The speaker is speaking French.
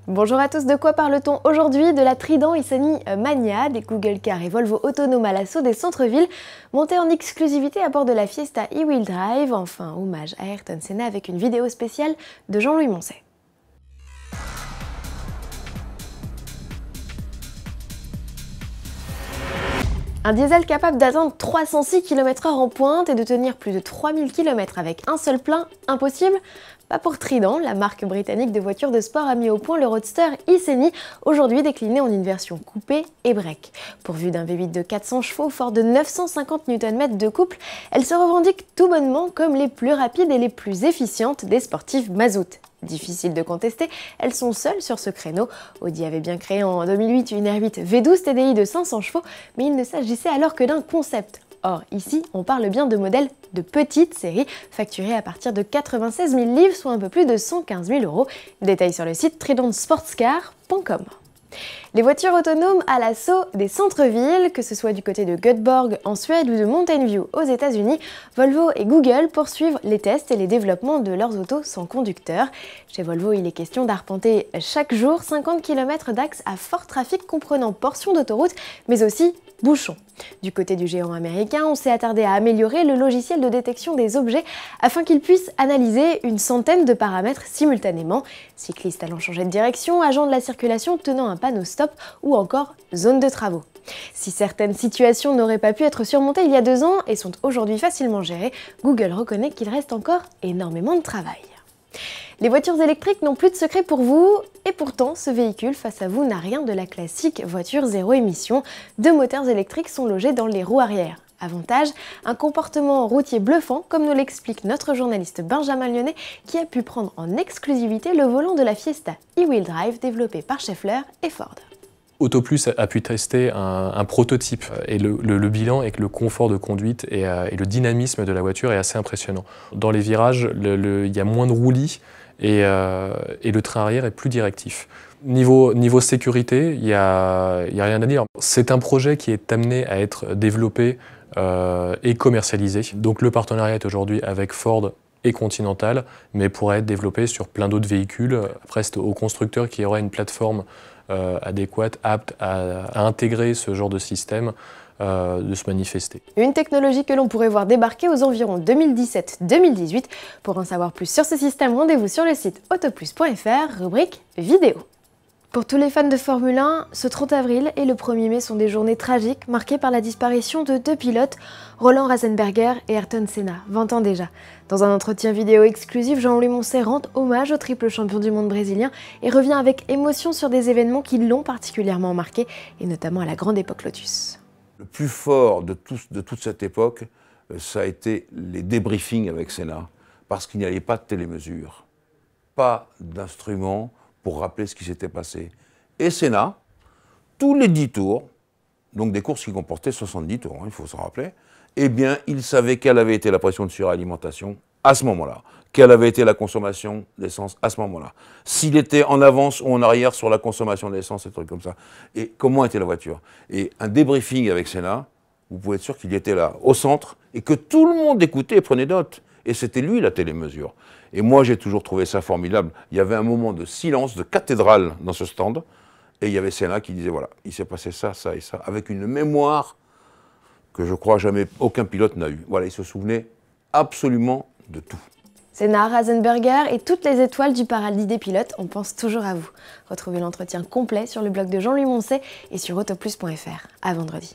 Bonjour à tous, de quoi parle-t-on aujourd'hui? De la Trident Iceni Mania, des Google Car et Volvo autonomes à l'assaut des centres-villes, montés en exclusivité à bord de la Fiesta e-Wheel Drive, enfin hommage à Ayrton Senna avec une vidéo spéciale de Jean-Louis Moncey. Un diesel capable d'atteindre 306 km/h en pointe et de tenir plus de 3000 km avec un seul plein, impossible? Pas pour Trident, la marque britannique de voitures de sport a mis au point le roadster Iceni, aujourd'hui décliné en une version coupée et break. Pourvue d'un V8 de 400 chevaux fort de 950 Nm de couple, elle se revendique tout bonnement comme les plus rapides et les plus efficientes des sportives mazout. Difficile de contester, elles sont seules sur ce créneau. Audi avait bien créé en 2008 une R8 V12 TDI de 500 chevaux, mais il ne s'agissait alors que d'un concept. Or, ici, on parle bien de modèles de petite série, facturés à partir de 96 000 livres, soit un peu plus de 115 000 €. Détails sur le site tridentsportscar.com. Les voitures autonomes à l'assaut des centres-villes, que ce soit du côté de Göteborg en Suède ou de Mountain View aux États-Unis, Volvo et Google poursuivent les tests et les développements de leurs autos sans conducteur. Chez Volvo, il est question d'arpenter chaque jour 50 km d'axes à fort trafic comprenant portions d'autoroute, mais aussi bouchons. Du côté du géant américain, on s'est attardé à améliorer le logiciel de détection des objets afin qu'il puisse analyser une centaine de paramètres simultanément. Cyclistes allant changer de direction, agents de la circulation tenant un panneau stop ou encore zone de travaux. Si certaines situations n'auraient pas pu être surmontées il y a 2 ans et sont aujourd'hui facilement gérées, Google reconnaît qu'il reste encore énormément de travail. Les voitures électriques n'ont plus de secret pour vous, et pourtant ce véhicule face à vous n'a rien de la classique voiture zéro émission. 2 moteurs électriques sont logés dans les roues arrière. Avantage, un comportement routier bluffant, comme nous l'explique notre journaliste Benjamin Lyonnais, qui a pu prendre en exclusivité le volant de la Fiesta e-Wheel Drive développée par Schaeffler et Ford. Autoplus a pu tester un prototype et le bilan et le confort de conduite et le dynamisme de la voiture est assez impressionnant. Dans les virages, il y a moins de roulis et le train arrière est plus directif. Niveau sécurité, il y a rien à dire. C'est un projet qui est amené à être développé et commercialisé. Donc le partenariat est aujourd'hui avec Ford et Continental, mais pourrait être développé sur plein d'autres véhicules. Après, c'est au constructeur qui aura une plateforme adéquate, apte à intégrer ce genre de système, de se manifester. Une technologie que l'on pourrait voir débarquer aux environs 2017-2018. Pour en savoir plus sur ce système, rendez-vous sur le site autoplus.fr, rubrique vidéo. Pour tous les fans de Formule 1, ce 30 avril et le 1er mai sont des journées tragiques marquées par la disparition de 2 pilotes, Roland Ratzenberger et Ayrton Senna, 20 ans déjà. Dans un entretien vidéo exclusif, Jean-Louis Moncey rend hommage au triple champion du monde brésilien et revient avec émotion sur des événements qui l'ont particulièrement marqué, et notamment à la grande époque Lotus. Le plus fort de toute cette époque, ça a été les débriefings avec Senna, parce qu'il n'y avait pas de télémesure, pas d'instrument pour rappeler ce qui s'était passé. Et Senna, tous les 10 tours, donc des courses qui comportaient 70 tours, il faut s'en rappeler, eh bien, il savait quelle avait été la pression de suralimentation à ce moment-là, quelle avait été la consommation d'essence à ce moment-là, s'il était en avance ou en arrière sur la consommation d'essence, des trucs comme ça, et comment était la voiture. Et un débriefing avec Senna, vous pouvez être sûr qu'il était là, au centre, et que tout le monde écoutait et prenait note. Et c'était lui la télémesure. Et moi, j'ai toujours trouvé ça formidable. Il y avait un moment de silence, de cathédrale dans ce stand, et il y avait Senna qui disait, voilà, il s'est passé ça, ça et ça, avec une mémoire que je crois jamais aucun pilote n'a eu. Voilà, il se souvenait absolument de tout. Senna, Ratzenberger et toutes les étoiles du paradis des pilotes, on pense toujours à vous. Retrouvez l'entretien complet sur le blog de Jean-Louis Moncey et sur autoplus.fr. À vendredi.